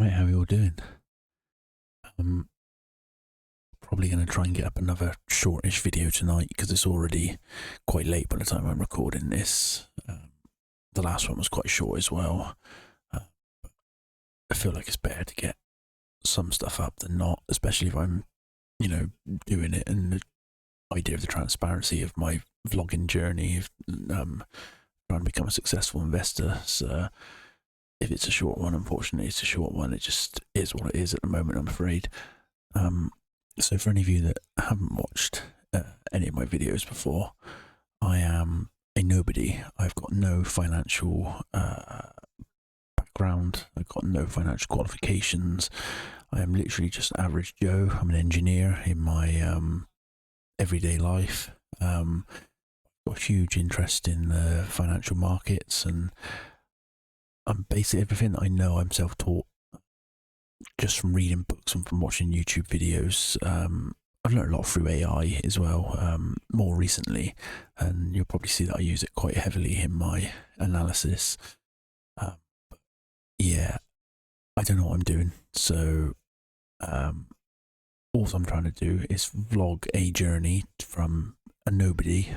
Right, how are you all doing? Probably going to try and get up another shortish video tonight because it's already quite late by the time I'm recording this. The last one was quite short as well. I feel like it's better to get some stuff up than not, especially if I'm, doing it, and the idea of the transparency of my vlogging journey, trying to become a successful investor. So if it's a short one, unfortunately, it's a short one. It just is what it is at the moment, I'm afraid. So for any of you that haven't watched any of my videos before, I am a nobody. I've got no financial background. I've got no financial qualifications. I am literally just average Joe. I'm an engineer in my everyday life. Got a huge interest in the financial markets, and I'm basically everything that I know I'm self-taught just from reading books and from watching YouTube videos. I've learned a lot through AI as well, more recently, and you'll probably see that I use it quite heavily in my analysis. Yeah, I don't know what I'm doing, so all I'm trying to do is vlog a journey from a nobody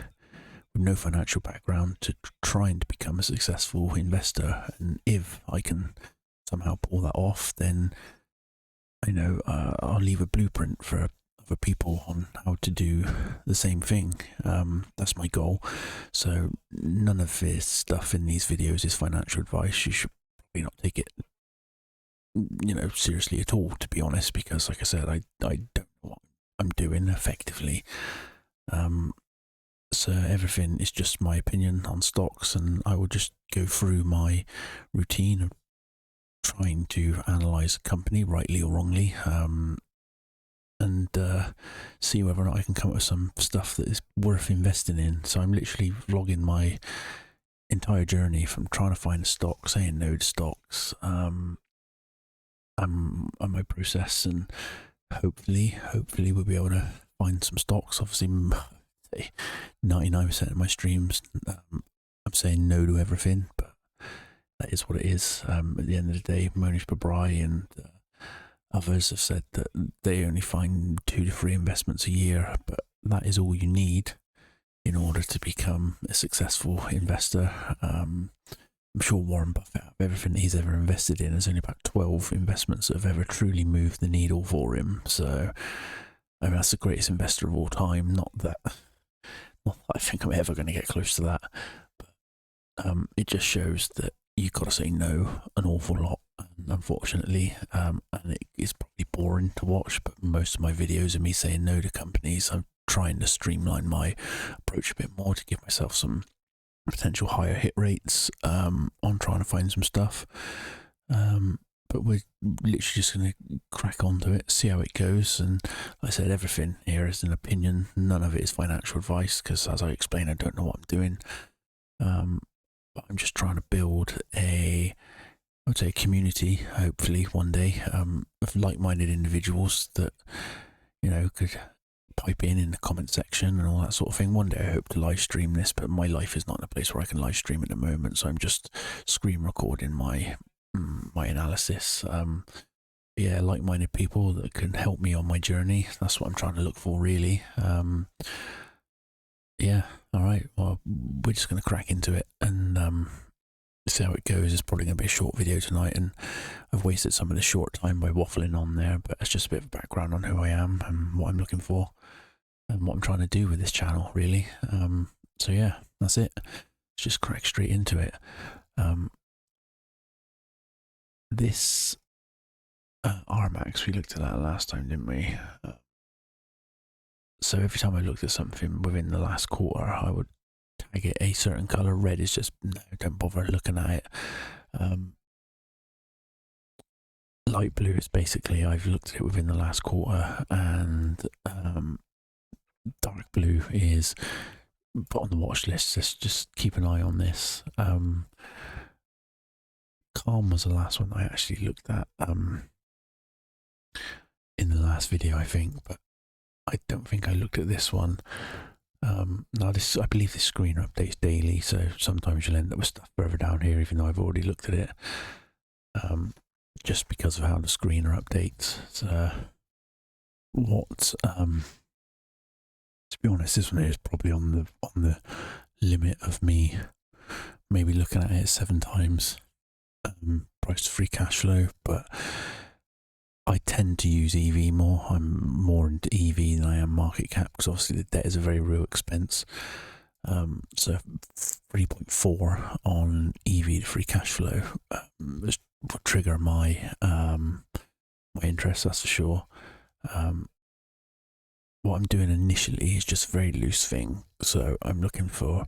with no financial background to trying to become a successful investor. And if I can somehow pull that off, then I'll leave a blueprint for other people on how to do the same thing. That's my goal. So none of this stuff in these videos is financial advice. You should probably not take it seriously at all, to be honest, because like I said, I don't know what I'm doing effectively. So everything is just my opinion on stocks, and I will just go through my routine of trying to analyze a company, rightly or wrongly, and see whether or not I can come up with some stuff that is worth investing in. So I'm literally vlogging my entire journey from trying to find a stock, saying no to stocks, and my process, and hopefully we'll be able to find some stocks. Obviously, 99% of my streams, I'm saying no to everything, but that is what it is. At the end of the day, Monish Babrai and others have said that they only find 2 to 3 investments a year, but that is all you need in order to become a successful investor. I'm sure Warren Buffett, out of everything that he's ever invested in, there's only about 12 investments that have ever truly moved the needle for him. So, that's the greatest investor of all time. Not that I think I'm ever going to get close to that, but it just shows that you've got to say no an awful lot, unfortunately, and it is probably boring to watch, but most of my videos are me saying no to companies. I'm trying to streamline my approach a bit more to give myself some potential higher hit rates on trying to find some stuff, but we're literally just going to crack onto it, see how it goes. And like I said, everything here is an opinion. None of it is financial advice, because as I explained, I don't know what I'm doing. But I'm just trying to build a community, hopefully one day, of like-minded individuals that could pipe in the comment section and all that sort of thing. One day I hope to live stream this, but my life is not in a place where I can live stream at the moment, so I'm just screen recording my analysis. Like-minded people that can help me on my journey. That's what I'm trying to look for, really. All right, well, we're just going to crack into it and see how it goes. It's probably going to be a short video tonight, and I've wasted some of the short time by waffling on there, but it's just a bit of background on who I am and what I'm looking for and what I'm trying to do with this channel, really. So yeah, that's it. Let's just crack straight into it. This RMAX, we looked at that last time, didn't we? So every time I looked at something within the last quarter, I would tag it a certain color. Red is just, no, don't bother looking at it. Light blue is basically, I've looked at it within the last quarter, and dark blue is put on the watch list. Just keep an eye on this. Calm was the last one I actually looked at in the last video, I think, but I don't think I looked at this one. Now I believe this screen updates daily, so sometimes you'll end up with stuff further down here, even though I've already looked at it. just because of how the screener updates. So what to be honest, this one is probably on the limit of me maybe looking at it 7 times price to free cash flow, but I tend to use EV more. I'm more into EV than I am market cap, because obviously the debt is a very real expense. So 3.4 on EV to free cash flow would trigger my my interest, that's for sure. What I'm doing initially is just a very loose thing. So I'm looking for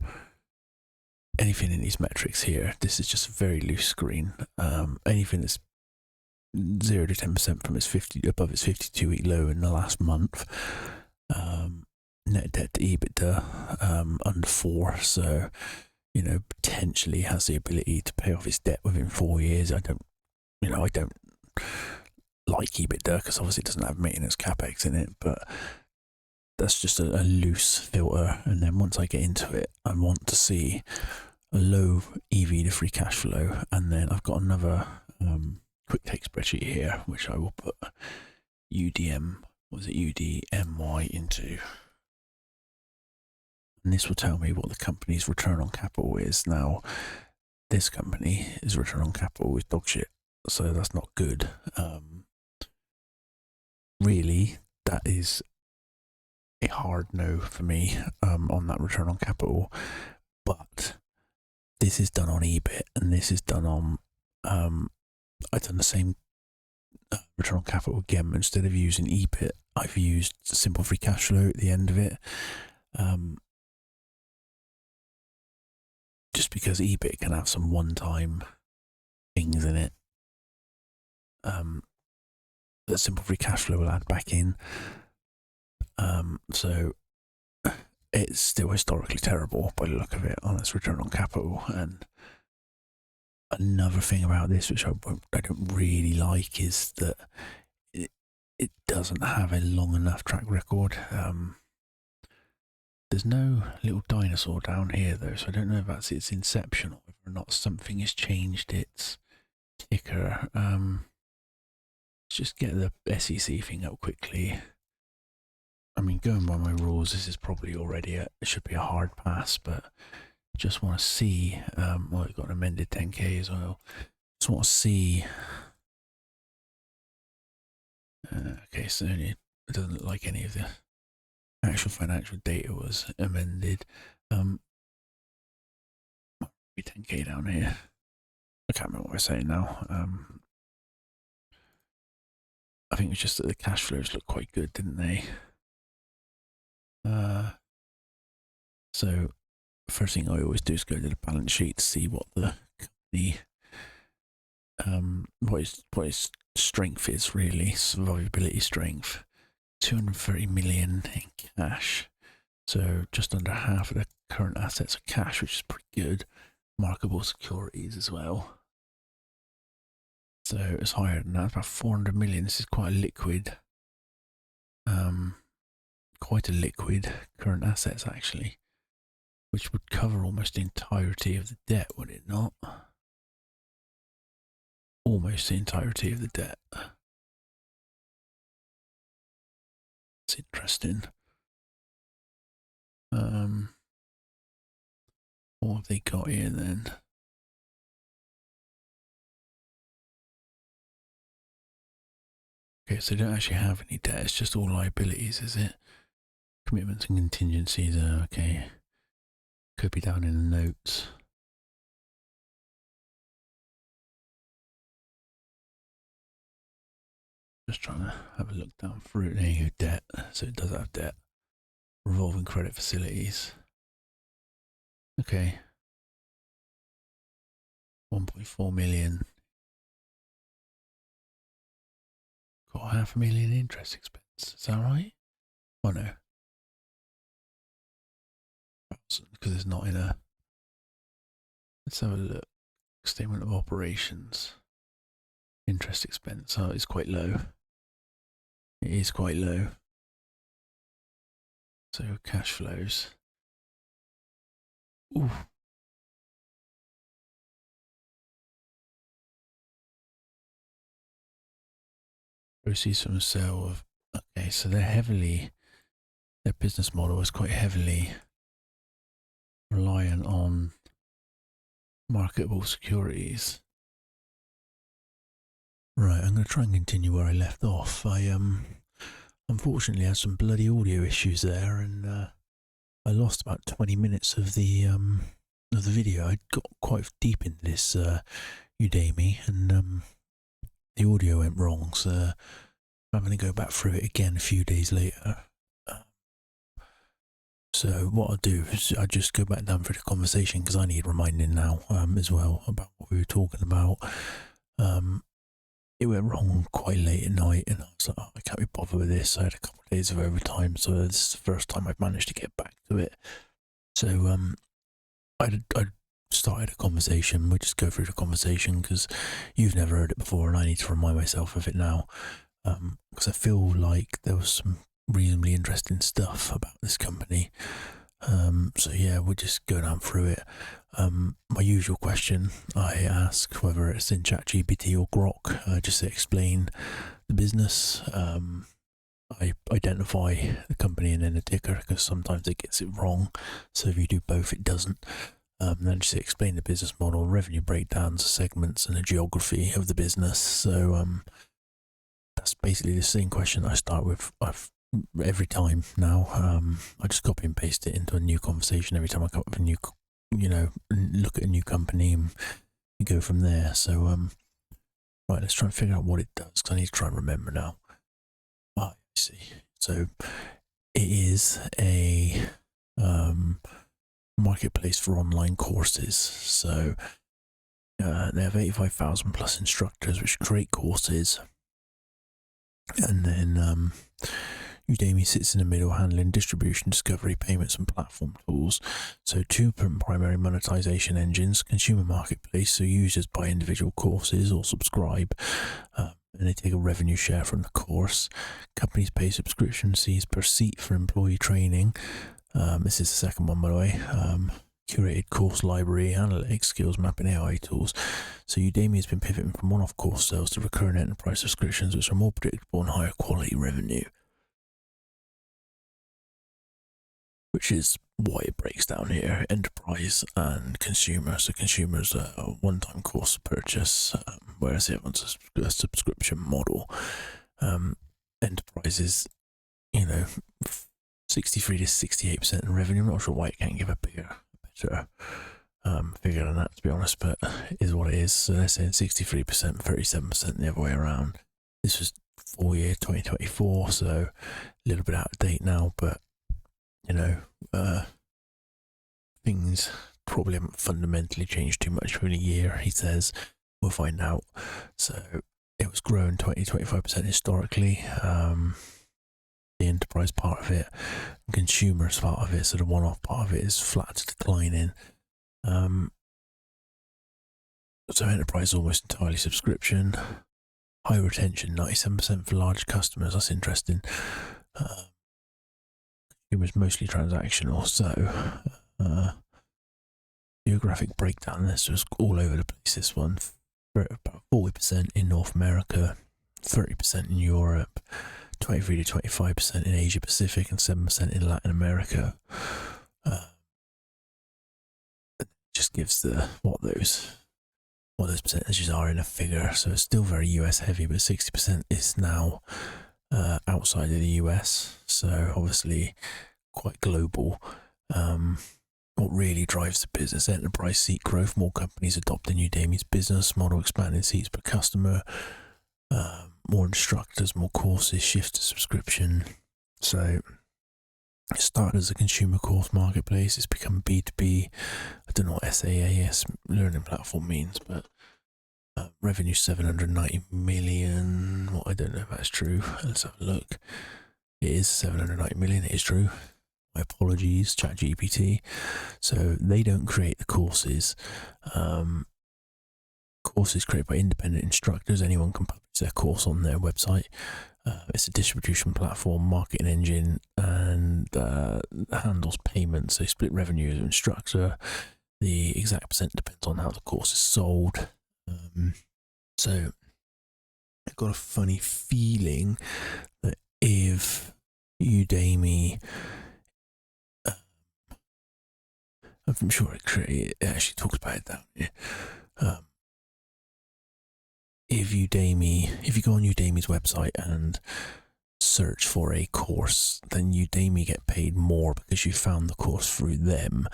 anything in these metrics here. This is just a very loose screen. Anything that's 0 to 10% from its 50 above its 52-week low in the last month. Net debt to EBITDA under 4. So, you know, potentially has the ability to pay off its debt within 4 years. I don't like EBITDA because obviously it doesn't have maintenance capex in it, but that's just a loose filter. And then once I get into it, I want to see a low EV to free cash flow. And then I've got another quick take spreadsheet here, which I will put UDMY into. And this will tell me what the company's return on capital is. Now, this company's return on capital is dog shit, so that's not good. Really, that is a hard no for me on that return on capital. But this is done on EBIT, and this is done on I've done the same return on capital again, but instead of using EBIT, I've used simple free cash flow at the end of it. Just because EBIT can have some one-time things in it that simple free cash flow will add back in. So it's still historically terrible by the look of it on its return on capital. And another thing about this, which I don't really like, is that it doesn't have a long enough track record. There's no little dinosaur down here though, so I don't know if that's its inception or whether or not something has changed its ticker. Let's just get the SEC thing up quickly. I mean, going by my rules, this is probably already it should be a hard pass, but just want to see. Well, we've got an amended 10K as well. Just want to see. Okay, so it doesn't look like any of the actual financial data was amended. 10K down here. I can't remember what I was saying now. I think it was just that the cash flows looked quite good, didn't they? So first thing I always do is go to the balance sheet to see what the what its strength is really, survivability strength. 230 million in cash, so just under half of the current assets are cash, which is pretty good. Marketable securities as well, so it's higher than that, about 400 million. This is quite a liquid current assets actually, which would cover almost the entirety of the debt, would it not? Almost the entirety of the debt. It's interesting. What have they got here then? Okay, so they don't actually have any debt, it's just all liabilities, is it? Commitments and contingencies, okay. Could be down in the notes. Just trying to have a look down through. There you go, debt. So it does have debt. Revolving credit facilities. Okay. 1.4 million. Got $500,000 interest expense. Is that right? Oh no. Because it's not in a. Let's have a look. Statement of operations. Interest expense. Oh, it's quite low. It is quite low. So cash flows. Ooh. proceeds from the sale of. Okay, so their business model is quite heavily reliant on marketable securities. Right, I'm going to try and continue where I left off. I unfortunately had some bloody audio issues there, and I lost about 20 minutes of the video. I got quite deep into this Udemy, and the audio went wrong, so I'm going to go back through it again a few days later. So what I'll do is I'll just go back down through the conversation, because I need reminding now as well about what we were talking about. It went wrong quite late at night, and I was like, oh, I can't be bothered with this. I had a couple of days of overtime, so this is the first time I've managed to get back to it. So I started a conversation. We'll just go through the conversation, because you've never heard it before, and I need to remind myself of it now, because I feel like there was some reasonably interesting stuff about this company. So yeah, we'll just go down through it. My usual question I ask, whether it's in ChatGPT or Grok, just to explain the business. I identify the company and then the ticker, because sometimes it gets it wrong. So if you do both, it doesn't. Then just explain the business model, revenue breakdowns, segments, and the geography of the business. So that's basically the same question I start with. Every time now. I just copy and paste it into a new conversation every time I come up with a new, look at a new company, and go from there. So right, let's try and figure out what it does, because I need to try and remember now. I see. So it is a marketplace for online courses. So they have 85,000 plus instructors which create courses, and then Udemy sits in the middle, handling distribution, discovery, payments, and platform tools. So two primary monetization engines: consumer marketplace, so users buy individual courses or subscribe, and they take a revenue share from the course. Companies pay subscription fees per seat for employee training. This is the second one, by the way. Curated course library, analytics, skills mapping, AI tools. So Udemy has been pivoting from one-off course sales to recurring enterprise subscriptions, which are more predictable and higher quality revenue, which is why it breaks down here: enterprise and consumer. So consumer is a one-time course purchase, whereas the other one's a subscription model. Enterprise is, 63 to 68% in revenue. I'm not sure why it can't give a better figure than that, to be honest, but it is what it is. So they're saying 63%, 37% the other way around. This was full year 2024, so a little bit out of date now, but things probably haven't fundamentally changed too much within a year, he says. We'll find out. So it was growing 20-25% historically. The enterprise part of it, the consumer part of it, so the one-off part of it, is flat to declining. So enterprise is almost entirely subscription. High retention, 97% for large customers. That's interesting. Consumer's mostly transactional. So geographic breakdown, this was all over the place. This one, about 40% in North America, 30% in Europe, 23 to 25% in Asia Pacific, and 7% in Latin America. It just gives what those percentages are in a figure. So it's still very US heavy, but 60% is now outside of the US. So obviously quite global. What really drives the business: enterprise seat growth, more companies adopting Udemy's business model, expanding seats per customer, more instructors, more courses, shift to subscription. So it started as a consumer course marketplace. It's become B2B. I don't know what SaaS, learning platform, means, but revenue 790 million. Well, I don't know if that's true. Let's have a look. It is 790 million. It is true. My apologies, ChatGPT. So they don't create the courses. Courses created by independent instructors. Anyone can publish their course on their website. It's a distribution platform, marketing engine, and handles payments. They split revenue as an instructor. The exact percent depends on how the course is sold. So I've got a funny feeling that if Udemy, I'm sure it actually talks about it down here. If you go on Udemy's website and search for a course, then Udemy get paid more because you found the course through them.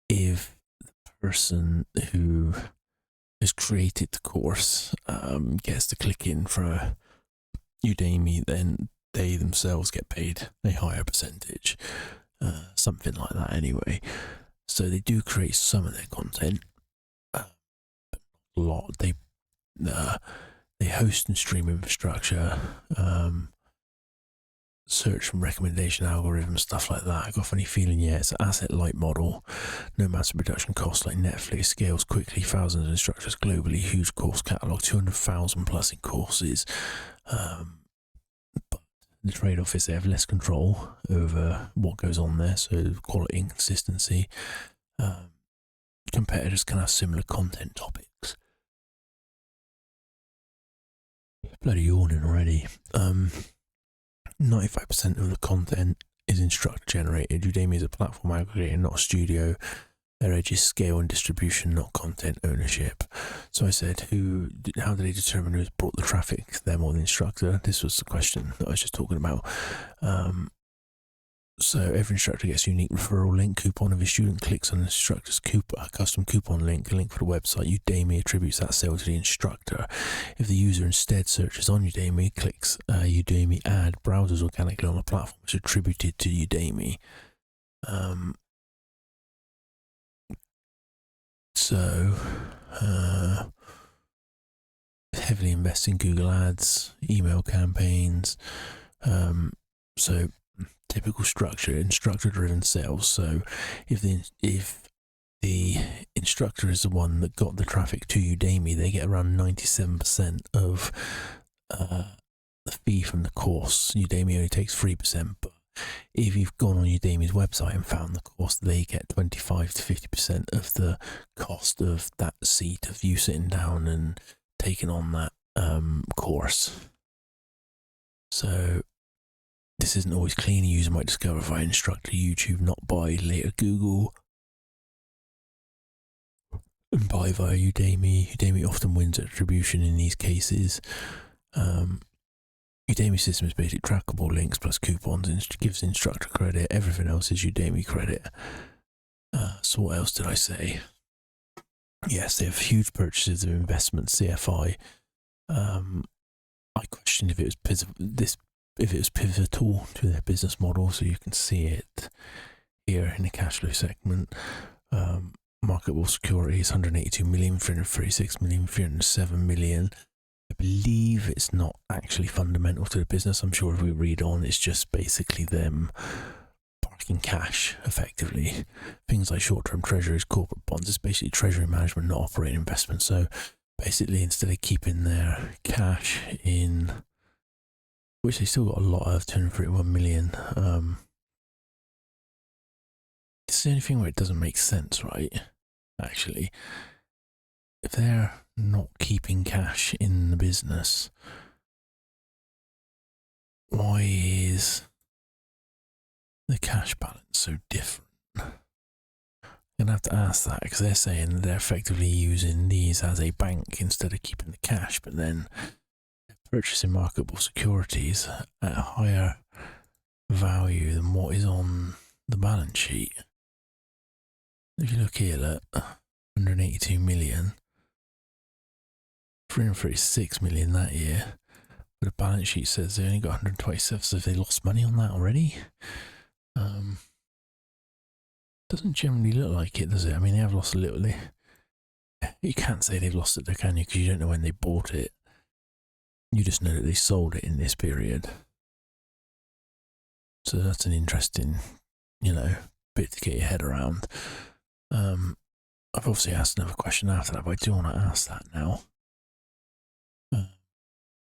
If the person who has created the course gets to click in for Udemy, then they themselves get paid a higher percentage, something like that anyway. So they do create some of their content, but not a lot. They host and stream infrastructure, search and recommendation algorithms, stuff like that. I got a funny feeling, it's an asset light model, no massive production costs like Netflix, scales quickly, thousands of instructors globally, huge course catalogue, 200,000 plus in courses. But the trade-off is they have less control over what goes on there, so quality and consistency. Competitors can have similar content topics. Bloody yawning already. 95% of the content is instructor generated. Udemy is a platform aggregator, not a studio. Their edge is scale and distribution, not content ownership. So I said, how do they determine who's brought the traffic, them or the instructor? This was the question that I was just talking about. So every instructor gets a unique referral link coupon. If a student clicks on the instructor's custom coupon link, a link for the website, Udemy attributes that sale to the instructor. If the user instead searches on Udemy, clicks Udemy ad, browsers organically on the platform, it's attributed to Udemy. Heavily invest in Google Ads, email campaigns. So typical structure, instructor-driven sales. So if the instructor is the one that got the traffic to Udemy, they get around 97% of the fee from the course. Udemy only takes 3%, but if you've gone on Udemy's website and found the course, they get 25 to 50% of the cost of that seat, of you sitting down and taking on that course. So this isn't always clean. A user might discover via instructor YouTube, not by later Google, and buy via Udemy. Udemy often wins attribution in these cases. Udemy system is basically trackable links plus coupons and gives instructor credit. Everything else is Udemy credit. So what else did I say? Yes, they have huge purchases of investment, CFI. I questioned if it was pivotal to their business model, so you can see it here in the cash flow segment. Marketable securities, 182 million, 336 million, 307 million. I believe it's not actually fundamental to the business. I'm sure if we read on, it's just basically them parking cash effectively. Things like short-term treasuries, corporate bonds, it's basically treasury management, not operating investment. So basically, instead of keeping their cash in, which they still got a lot of, 231 million, it's the only thing where it doesn't make sense, right? Actually, if they're not keeping cash in the business, why is the cash balance so different? I'm going to have to ask that, because they're saying that they're effectively using these as a bank instead of keeping the cash, but then they're purchasing marketable securities at a higher value than what is on the balance sheet. If you look here, look, 182 million, 336 million that year, but the balance sheet says they only got 127, so they lost money on that already. Doesn't generally look like it, does it? I mean, they have lost a little. You can't say they've lost it, though, can you? Because you don't know when they bought it. You just know that they sold it in this period. So that's an interesting, bit to get your head around. I've obviously asked another question after that, but I do want to ask that now.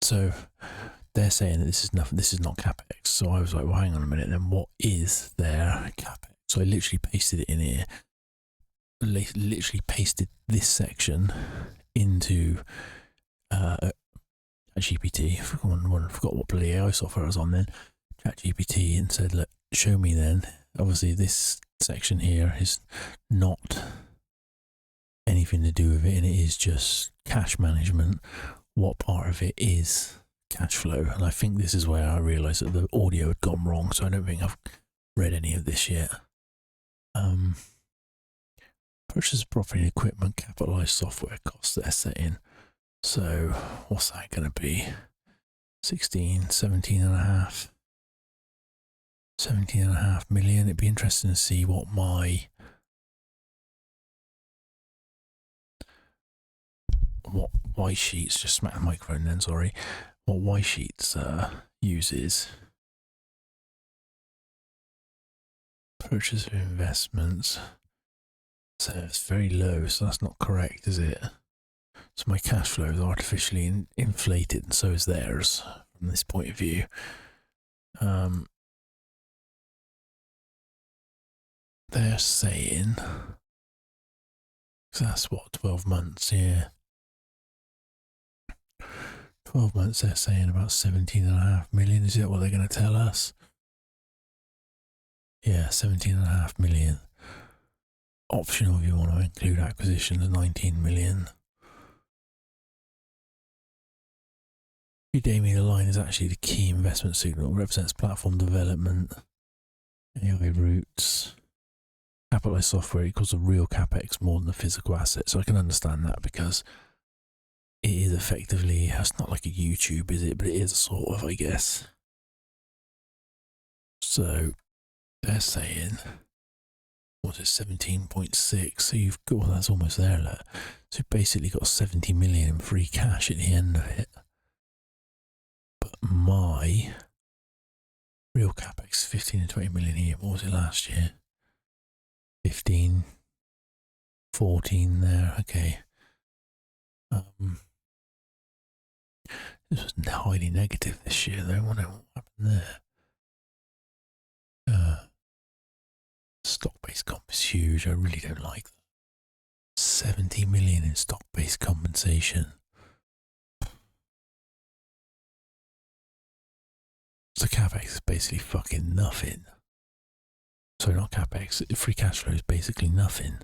So they're saying that this is not capex. So I was like, well, hang on a minute. Then what is their capex? So I literally pasted it in here. Literally pasted this section into ChatGPT. I forgot what bloody AI software I was on then. ChatGPT, and said, look, show me then. Obviously, this section here is not anything to do with it, and it is just cash management. What part of it is cash flow? And I think this is where I realised that the audio had gone wrong, so I don't think I've read any of this yet. Purchase of property and equipment, capitalised software costs that are set in. So what's that going to be? 17.5 million. It'd be interesting to see what my Y Sheets, just smack the microphone then, sorry, what Y Sheets uses. Purchase of investments. So it's very low, so that's not correct, is it? So my cash flow is artificially inflated, and so is theirs from this point of view. They're saying, so that's what, 12 months, yeah. 12 months, they're saying about 17.5 million. Is that what they're going to tell us? Yeah, 17.5 million. Optional if you want to include acquisitions, 19 million. Udemy, the line is actually the key investment signal, represents platform development, AI routes, capitalized software equals the real capex more than the physical asset. So I can understand that, because it is effectively, it's not like a YouTube, is it? But it is sort of, I guess. So they're saying, what's it, 17.6? So you've got, well, that's almost there, look. So you've basically got 70 million in free cash at the end of it. But my real capex, 15 to 20 million a year. What was it last year? 15, 14 there. Okay. This was highly negative this year, though. I wonder what happened there. Stock-based comp is huge. I really don't like that. 70 million in stock-based compensation. So capex is basically fucking nothing. Sorry, not capex. Free cash flow is basically nothing.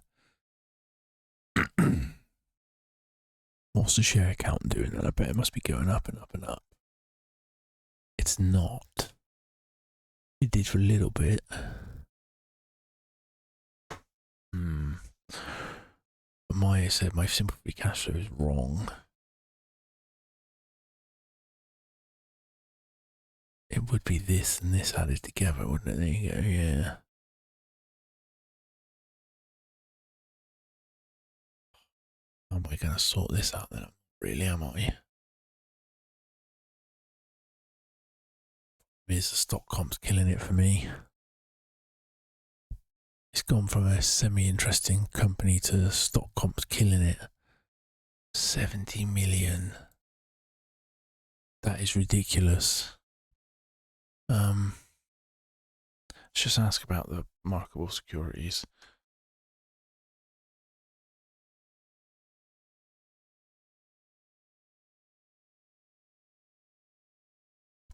What's the share count doing then? I bet it must be going up and up and up. It's not. It did for a little bit. But Maya said my simple free cash flow is wrong. It would be this and this added together, wouldn't it? There you go, yeah. How am I going to sort this out then? Really, am I? Is the stock comp's killing it for me? It's gone from a semi-interesting company to stock comp's killing it. 70 million. That is ridiculous. Let's just ask about the marketable securities.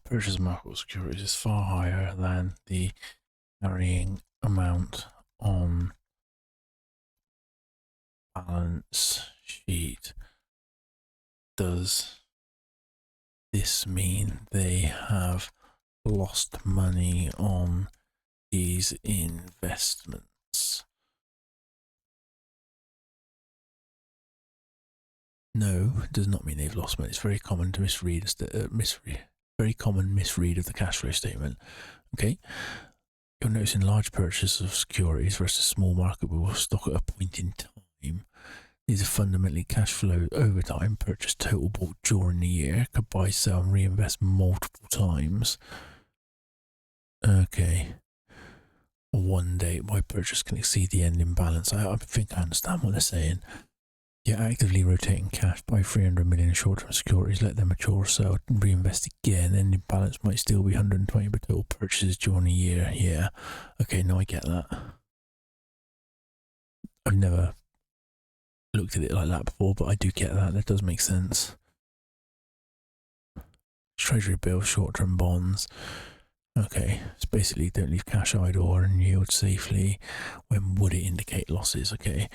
Purchase of marketable securities is far higher than the carrying amount on balance sheet. Does this mean they have lost money on these investments? No, it does not mean they've lost money. It's very common to misread very common misread of the cash flow statement. Okay, you'll notice in large purchases of securities versus small marketable stock at a point in time, these are fundamentally cash flow over time. Purchase total bought during the year, could buy, sell, and reinvest multiple times. Okay. One day, my purchase can exceed the ending balance. I think I understand what they're saying. You're actively rotating cash, buy 300 million in short-term securities, let them mature, sell, and reinvest again. Ending balance might still be 120, but total purchases during the year. Yeah. Okay, no, I get that. I've never looked at it like that before, but I do get that. That does make sense. treasury bills, short-term bonds. Okay, it's basically don't leave cash idle or yield safely. When would it indicate losses? Okay,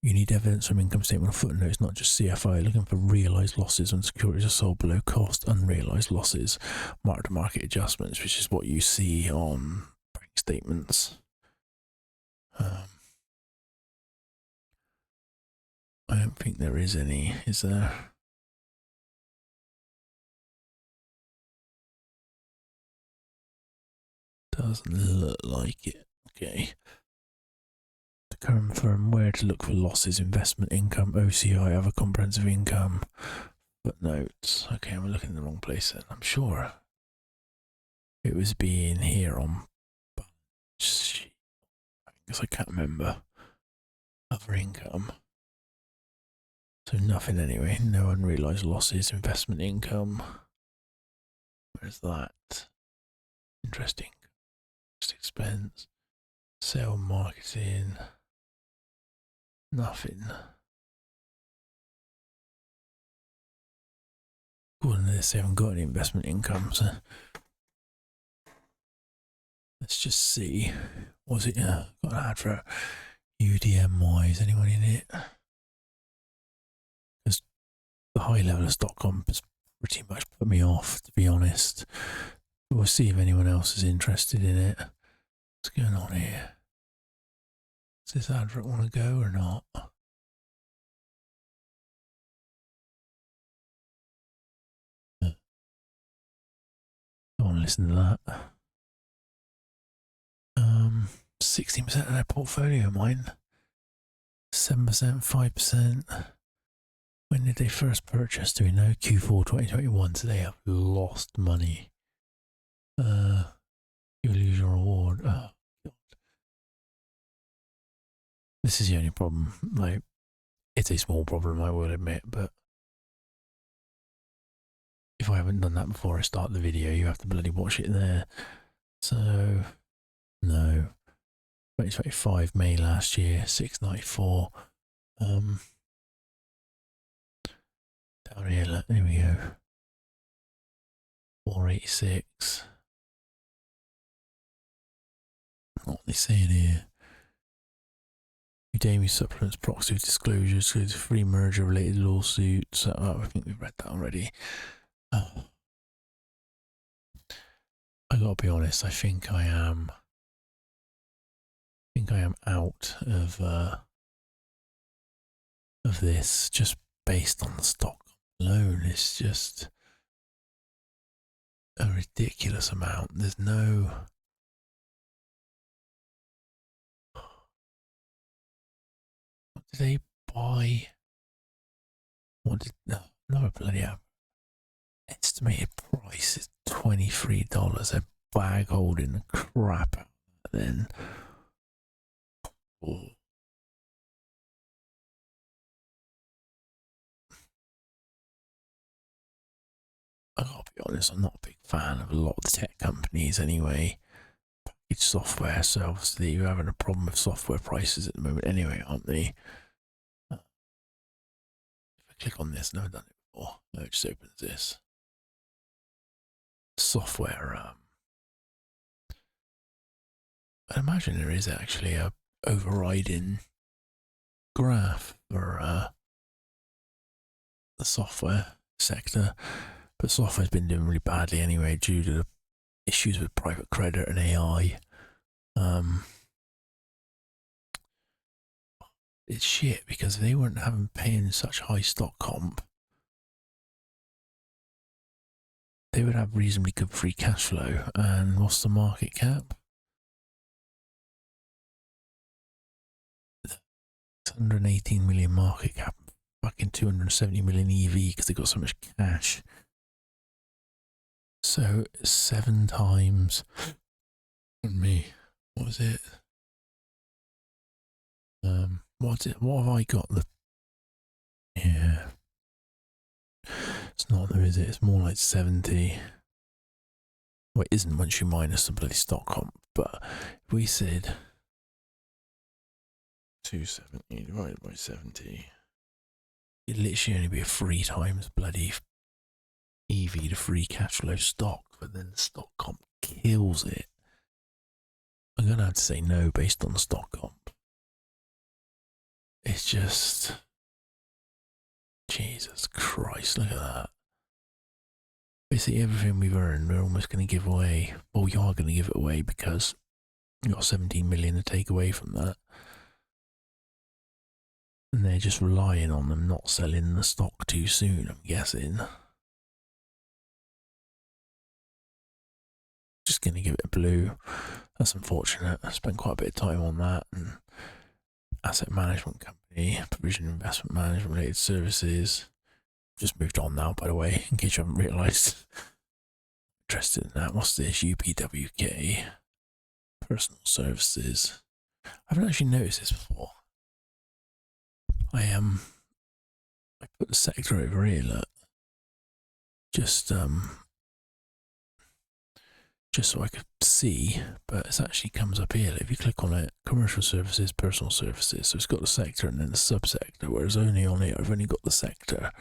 you need evidence from income statement or footnotes, not just CFO. Looking for realised losses when securities are sold below cost, unrealised losses, mark-to-market adjustments, which is what you see on bank statements. I don't think there is any, is there? Doesn't look like it. Okay. To confirm where to look for losses, investment income, OCI, other comprehensive income, footnotes. Okay, I'm looking in the wrong place then. I'm sure it was being here on balance sheet. I guess I can't remember. Other income. So nothing anyway. No unrealised losses, investment income. Where's that? Interesting. Just expense. Sale marketing. Nothing. According to this, they haven't got any investment income, so let's just see. Was it got an advert? UDMY, is anyone in it? Because the high level of stock comp has pretty much put me off, to be honest. But we'll see if anyone else is interested in it. What's going on here? Does this advert want to go or not? Go on, listen to that. 16% of their portfolio, mine. 7%, 5%. When did they first purchase? Do we know? Q4 2021. So they have lost money. You lose your reward. Oh, God. This is the only problem. Like, it's a small problem, I will admit, but if I haven't done that before I start the video, you have to bloody watch it there. So, no. 2025, May last year, 694. Down here, there we go. 486. What are they saying here? Udemy supplements proxy disclosures, so it's free merger related lawsuits. Oh, I think we've read that already. Oh. I gotta be honest, I think I am out of this just based on the stock alone. It's just a ridiculous amount. There's no what did they buy? What did no bloody hell. Estimated price is $23. A bag holding the crap out of that then. Oh. I gotta be honest, I'm not a big fan of a lot of the tech companies anyway. Packaged software, so obviously you're having a problem with software prices at the moment anyway, aren't they? If I click on this, never done it before. No, it just opens this. Software, I imagine there is actually a overriding graph for the software sector, but software's been doing really badly anyway due to the issues with private credit and AI. It's shit because they weren't paying such high stock comp. They would have reasonably good free cash flow. And what's the market cap? 118 million market cap, fucking 270 million EV because they got so much cash. So 7 times me. What was it? What have I got? Yeah. It's not there, is it? It's more like 70. Well, it isn't once you minus the bloody stock comp, but if we said 270 divided by 70, it'd literally only be 3 times bloody EV to free cash flow stock, but then the stock comp kills it. I'm going to have to say no based on the stock comp. It's just... Jesus Christ, look at that. Basically everything we've earned, we're almost going to give away. Well, we are going to give it away because we've got 17 million to take away from that. And they're just relying on them not selling the stock too soon, I'm guessing. Just going to give it a blue. That's unfortunate. I spent quite a bit of time on that. And asset management company, provision investment management related services. Just moved on now, by the way, in case you haven't realised. Interested in that. What's this? UPWK. Personal services. I haven't actually noticed this before. I put the sector over here, look. Just so I could see, but it actually comes up here. If you click on it, commercial services, personal services. So it's got the sector and then the subsector, whereas only on here I've only got the sector.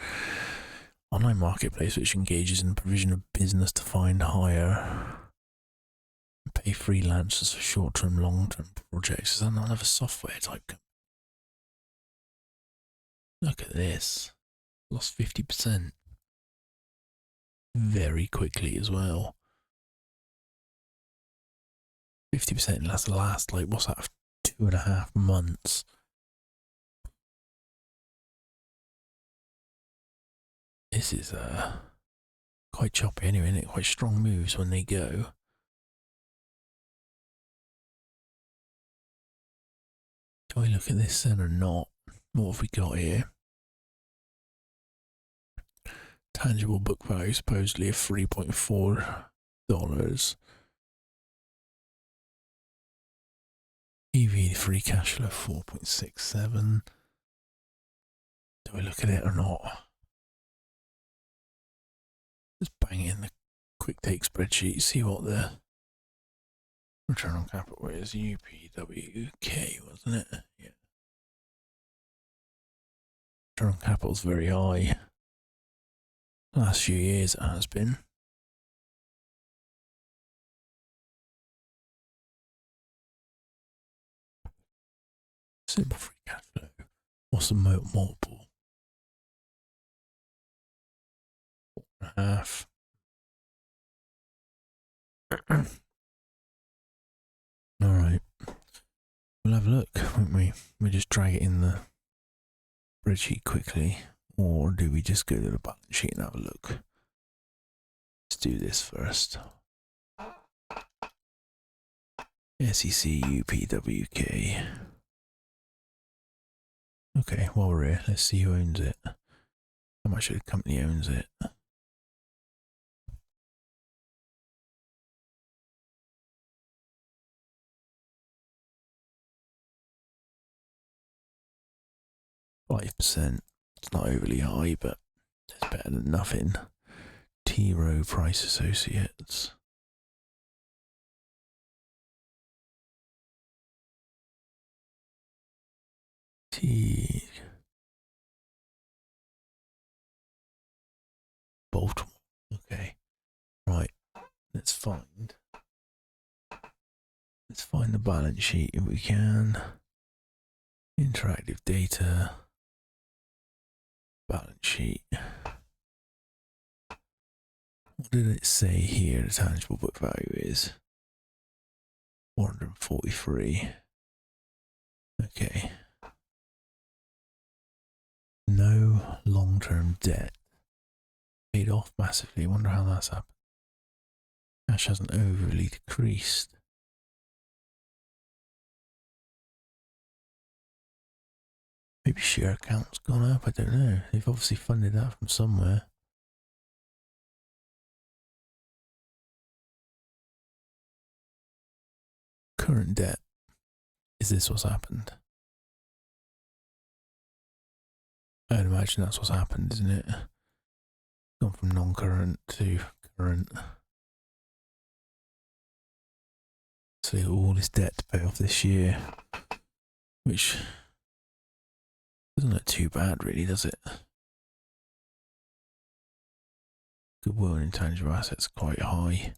Online marketplace which engages in the provision of business to find, hire, and pay freelancers for short-term, long-term projects. Is that not another software type company? Look at this. Lost 50%. Very quickly as well. 50% in the last, like, what's that, 2.5 months. This is quite choppy anyway, isn't it? Quite strong moves when they go. Do I look at this then or not? What have we got here? Tangible book value supposedly of $3.4. EV free cash flow 4.67. Do I look at it or not? Just bang it in the quick take spreadsheet, see what the return on capital is. UPWK, wasn't it? Yeah. Return on capital is very high. Last few years it has been. Simple free cash flow. What's the multiple? 4.5. Alright. We'll have a look, won't we? We just drag it in the spreadsheet quickly. Or do we just go to the balance sheet and have a look? Let's do this first. SEC UPWK. Okay, while we're here, let's see who owns it. How much of the company owns it? %. It's not overly high, but it's better than nothing. T Rowe Price Associates. T. Baltimore. Okay. Right. Let's find the balance sheet if we can. Interactive data. Balance sheet. What did it say here? The tangible book value is 443. Okay. No long-term debt. Paid off massively. Wonder how that's happened. Cash hasn't overly decreased. Maybe share count's gone up. I don't know. They've obviously funded that from somewhere. Current debt. Is this what's happened? I'd imagine that's what's happened, isn't it? Gone from non-current to current. So all this debt to pay off this year, which doesn't look too bad really, does it? Goodwill and intangible assets quite high.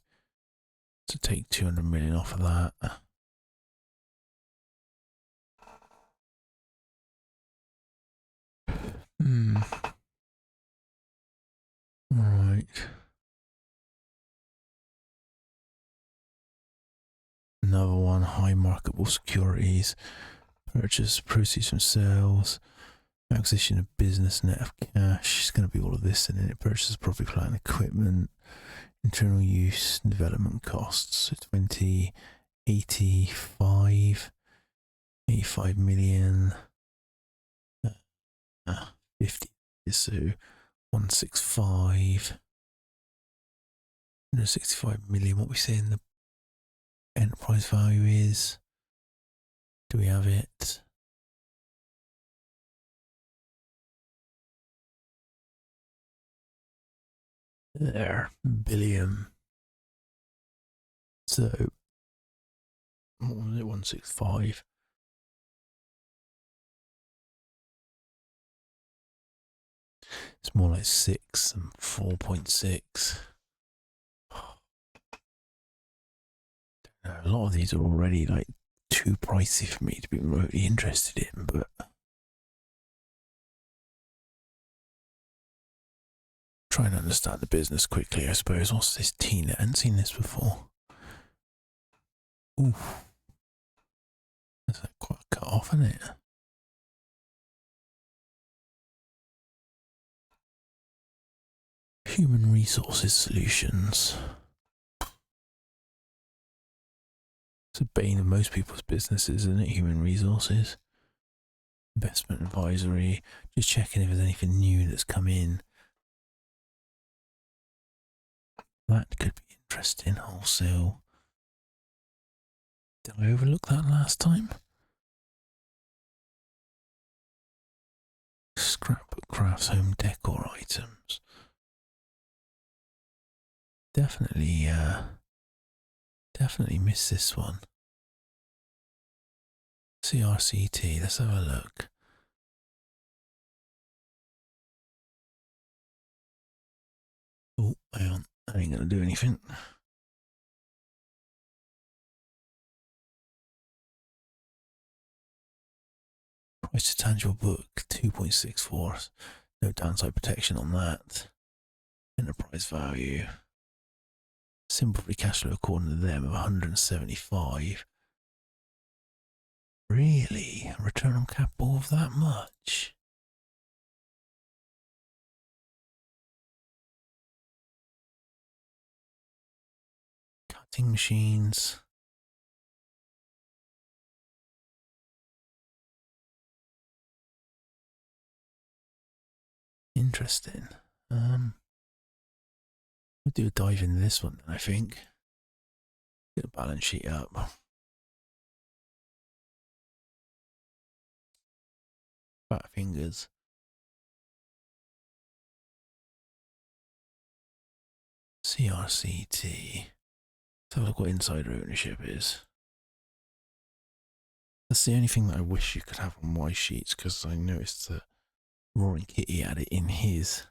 So take 200 million off of that. Right. Another one, high marketable securities. Purchase, proceeds from sales. Acquisition of business, net of cash. It's going to be all of this, and then it purchases property, plant, and equipment. Internal use, development costs. So 85 million. 50. So 165. 165 million. What we saying the enterprise value is? Do we have it? There, billion. So, what was it? 165. It's more like 6 and 4.6. A lot of these are already like too pricey for me to be remotely interested in, but trying to understand the business quickly, I suppose. What's this Tina? I hadn't seen this before. Ooh. That's quite a cut off, isn't it? Human resources solutions. It's a bane of most people's businesses, isn't it? Human resources. Investment advisory. Just checking if there's anything new that's come in. That could be interesting. Wholesale. Did I overlook that last time? Scrapbook crafts, home decor items. Definitely missed this one. CRCT, let's have a look. Oh, hang on, that ain't gonna do anything. Price to tangible book, 2.64. No downside protection on that. Enterprise value. Simple free cash flow according to them of 175. Really? A return on capital of that much? Cutting machines. Interesting. We'll do a dive into this one then, I think. Get a balance sheet up. Fat fingers. CRCT. Let's have a look what insider ownership is. That's the only thing that I wish you could have on my sheets, because I noticed that Roaring Kitty had it in his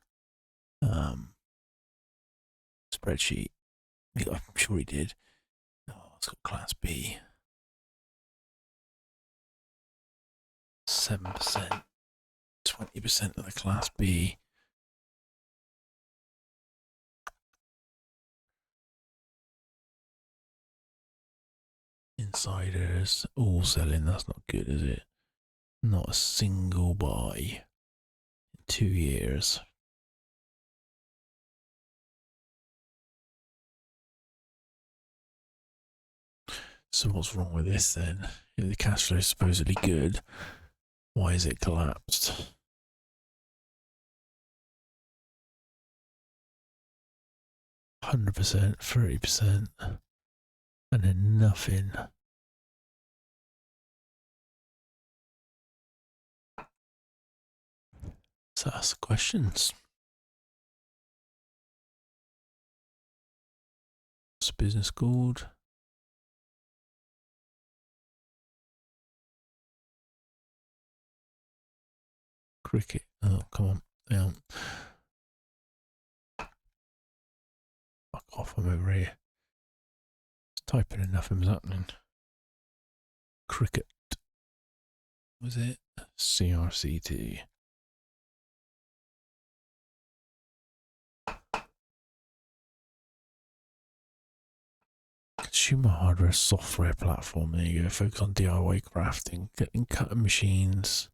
spreadsheet. I'm sure he did. Oh, it's got Class B. 7%. 20% of the Class B. Insiders all selling. That's not good, is it? Not a single buy in 2 years. So what's wrong with this then? If the cash flow is supposedly good, why is it collapsed? %, 30%, and then nothing. So that's the questions. What's the business called? Cricut. Oh, come on. off. I'm over here. Just typing and nothing's happening. Cricut. Was it? CRCT. Consumer hardware software platform. There you go. Focus on DIY crafting, getting cutting machines.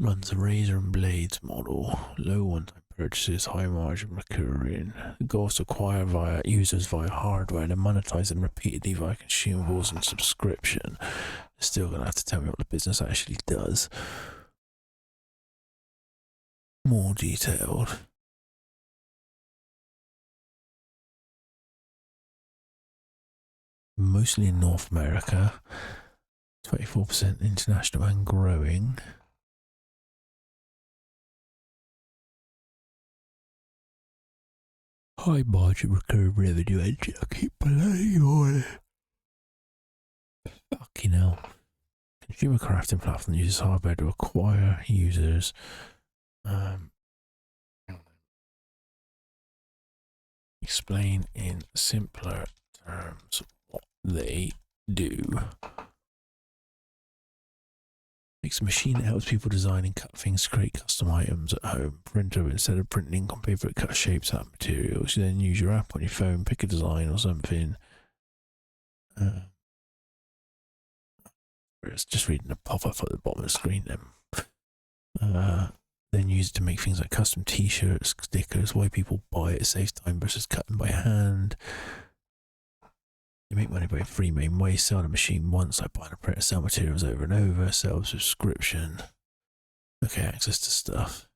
Runs a razor and blades model. Low one-time purchases, high margin recurring. The goal is to acquire users via hardware and then monetize them repeatedly via consumables and subscription. They're still going to have to tell me what the business actually does. More detailed. Mostly in North America. 24% international and growing. High margin recurring revenue engine. I keep playing on it. Fucking hell. Consumer crafting platform uses hardware to acquire users. Explain in simpler terms what they do. Makes a machine that helps people design and cut things, create custom items at home. Printer, instead of printing on paper, it cuts shapes out of materials. You then use your app on your phone, pick a design or something. It's just reading a pop-up at the bottom of the screen then use it to make things like custom t-shirts, stickers. Why people buy it saves time versus cutting by hand. You make money by three main ways: sell the machine once, like buying a printer, sell materials over and over, sell a subscription. Okay, access to stuff.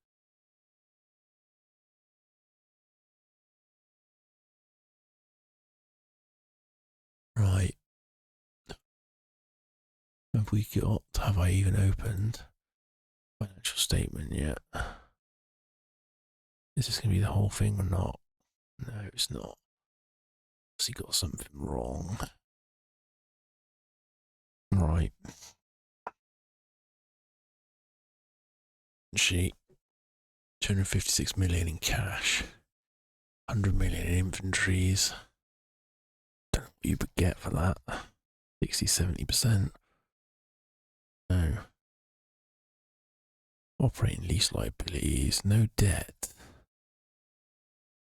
Right. Have I even opened financial statement yet? Is this going to be the whole thing or not? No, it's not. He got something wrong. Right. Sheet. 256 million in cash. 100 million in inventories. Don't know what you would get for that. 60-70%. No. Operating lease liabilities. No debt.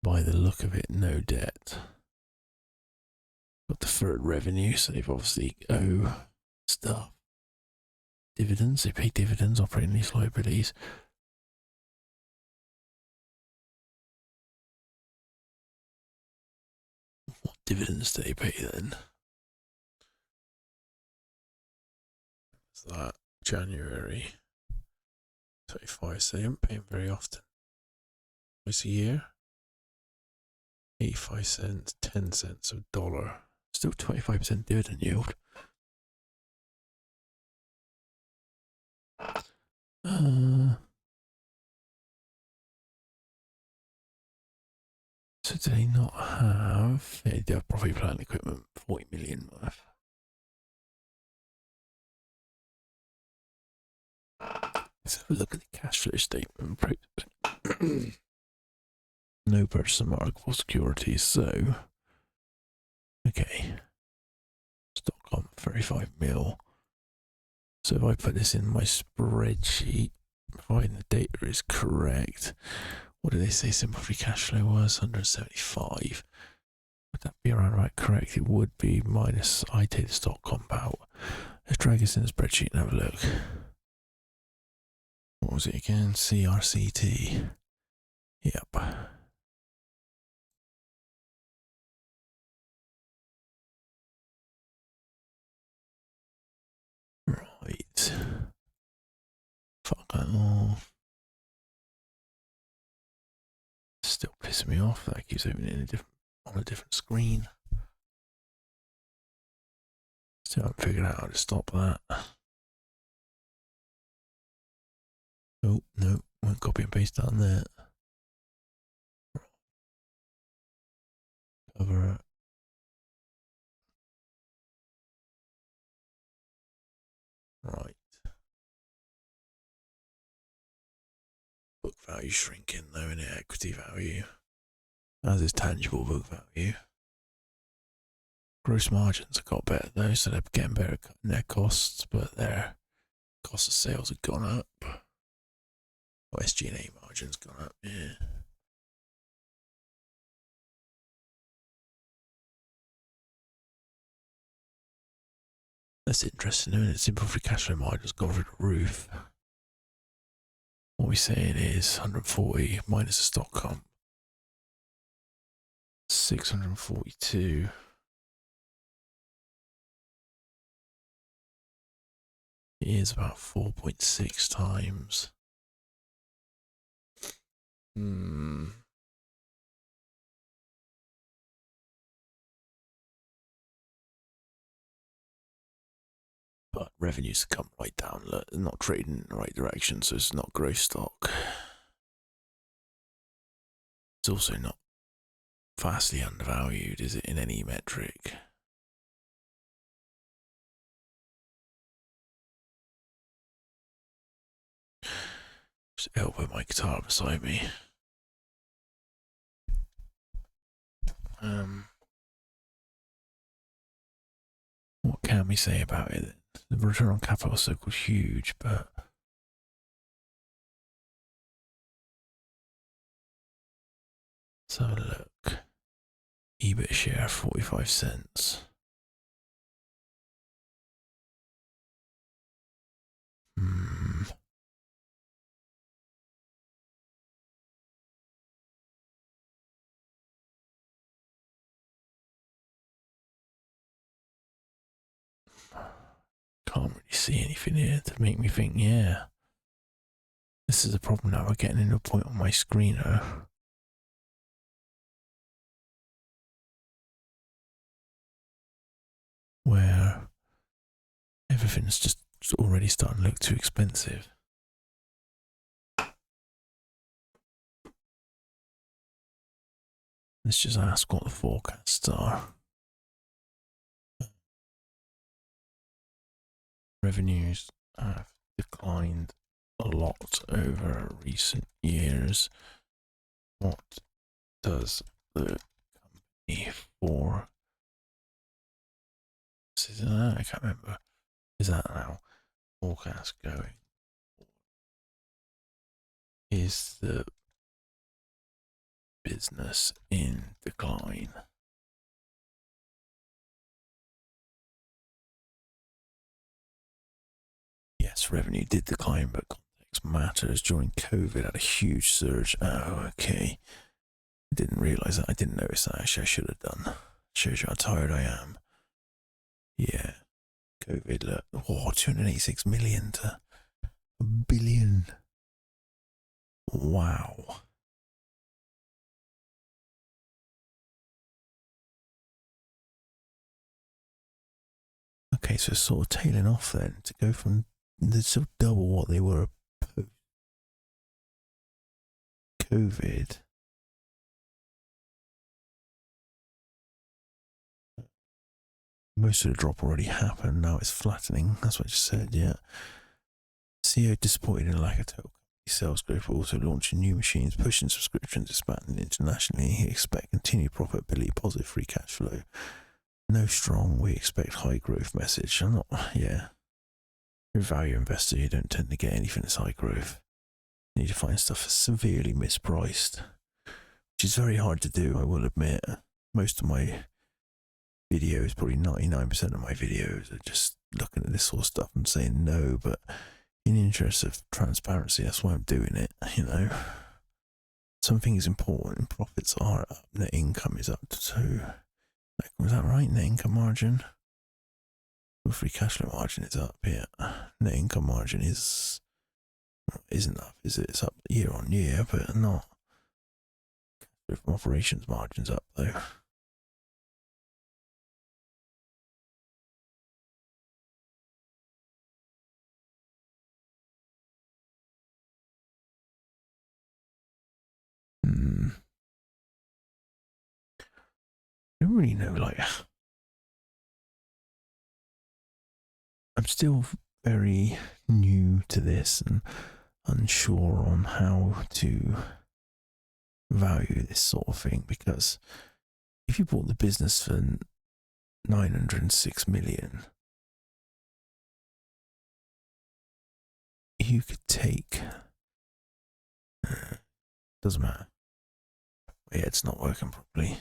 By the look of it, no debt. Got deferred revenue, so they've obviously owe stuff. Dividends, they pay dividends, operating lease liabilities. What dividends do they pay then? What's that? January 25, so they don't pay them very often. Twice a year? 85 cents, 10 cents, a dollar. Still 25% dividend yield. So do they not have? They do have property, plant, and equipment, 40 million worth. Let's have a look at the cash flow statement. No purchase of marketable securities, so okay. Stock on 35 mil. So if I put this in my spreadsheet, providing the data is correct, what did they say simple free cash flow was? 175. Would that be around right? Correct. It would be minus, I take the stock comp out. Let's drag this in the spreadsheet and have a look. What was it again? CRCT. Yep. Right. Fuck that off. Still pissing me off that keeps opening on a different screen. Still haven't figured out how to stop that. Oh, no, won't copy and paste that on there. Cover it. Right. value shrinking though in equity value, as is tangible book value. Gross margins have got better though, so they're getting better at cutting their costs, but their cost of sales have gone up. Or SG&A margins gone up, yeah. That's interesting, isn't it? Simple free cash flow margin's gone through the roof. What we saying is 140 minus the stock comp. 642. It is about 4.6 times. But revenues come right down. Look, they're not trading in the right direction, so it's not growth stock. It's also not vastly undervalued, is it, in any metric? Just elbow my guitar beside me. What can we say about it? The return on capital cycle is huge, but let's have a look. EBIT share 45 cents. Can't really see anything here to make me think, yeah. This is a problem now. We're getting into a point on my screener where everything's just already starting to look too expensive. Let's just ask what the forecasts are. Revenues have declined a lot over recent years. What does the company for? I can't remember. Is that now forecast going? Is the business in decline? Yes, revenue did decline, but context matters. During COVID, had a huge surge. Oh, okay. I didn't realise that. I didn't notice that. Actually, I should have done. Shows you how tired I am. Yeah. COVID, look. Oh, 286 million to a billion. Wow. Okay, so it's sort of tailing off then to go from the sort of double what they were post-COVID. Most of the drop already happened. Now it's flattening. That's what I just said, yeah. CEO disappointed in a lack of total sales growth, but also launching new machines, pushing subscriptions, expanding internationally. He expects continued profitability, positive free cash flow. No strong, we expect high growth message. I'm not, yeah. You're a value investor, you don't tend to get anything that's high growth. You need to find stuff that's severely mispriced, which is very hard to do, I will admit. Most of my videos, probably 99% of my videos, are just looking at this sort of stuff and saying no, but in the interest of transparency, that's why I'm doing it, you know. Something is important. Profits are up, net income is up to, was that right? Net income margin? The free cash flow margin is up here. Net income margin isn't up, is it? It's up year on year, but not. From operations margin's up though. I don't really know, like, I'm still very new to this, and unsure on how to value this sort of thing, because if you bought the business for 906 million, you could take, doesn't matter. Yeah, it's not working properly.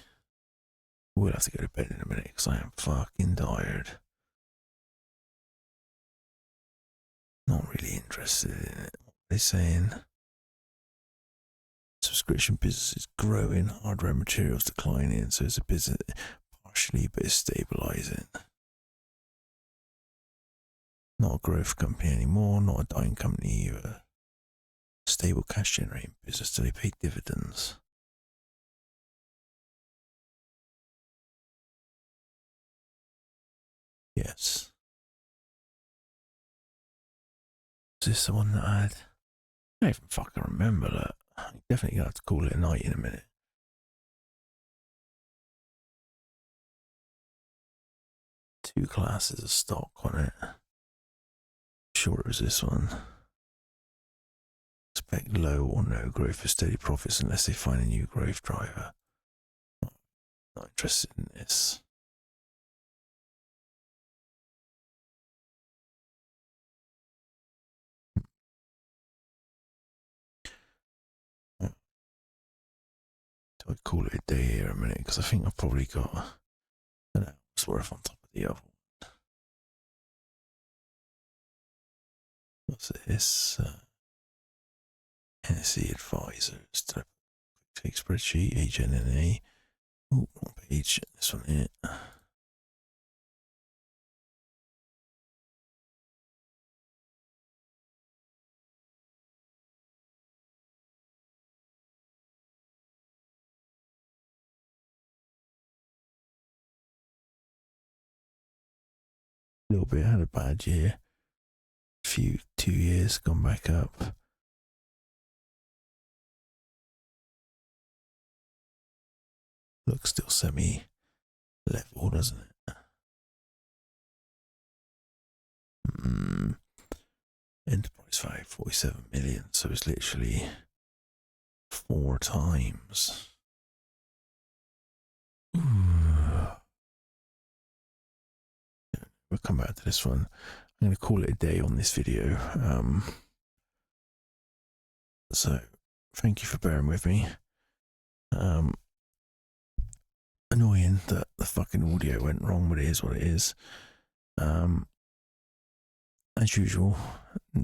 We'll have to go to bed in a minute because I am fucking tired. Not really interested in it. What are they saying? Subscription business is growing, hardware materials declining, so it's a business partially, but it's stabilizing. Not a growth company anymore, not a dying company either. Stable cash generating business, do they pay dividends? Yes. Is this the one that I had? I don't even fucking remember that. I'm definitely gonna have to call it a night in a minute. Two classes of stock on it. Sure it was this one. Expect low or no growth for steady profits unless they find a new growth driver. Not interested in this. Do I call it a day here a minute? Because I think I've probably got an hour's worth on top of the other one. What's this? NSC Advisors. Take spreadsheet, HNNA. Oh, wrong page. This one here. A little bit, had a bad year. 2 years, gone back up. Looks still semi-level, doesn't it? Enterprise value 47 million, so it's literally 4 times. We'll come back to this one. I'm going to call it a day on this video. So, thank you for bearing with me. Annoying that the fucking audio went wrong, but it is what it is. As usual,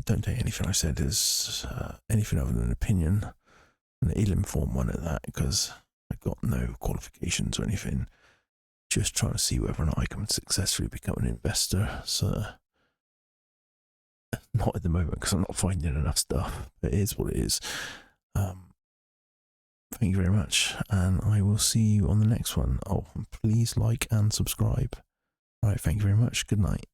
don't take anything I said as anything other than an opinion, an ill-informed one at that, because I've got no qualifications or anything. Just trying to see whether or not I can successfully become an investor. So, not at the moment because I'm not finding enough stuff. It is what it is. Thank you very much, and I will see you on the next one. Oh, and please like and subscribe. All right, thank you very much. Good night.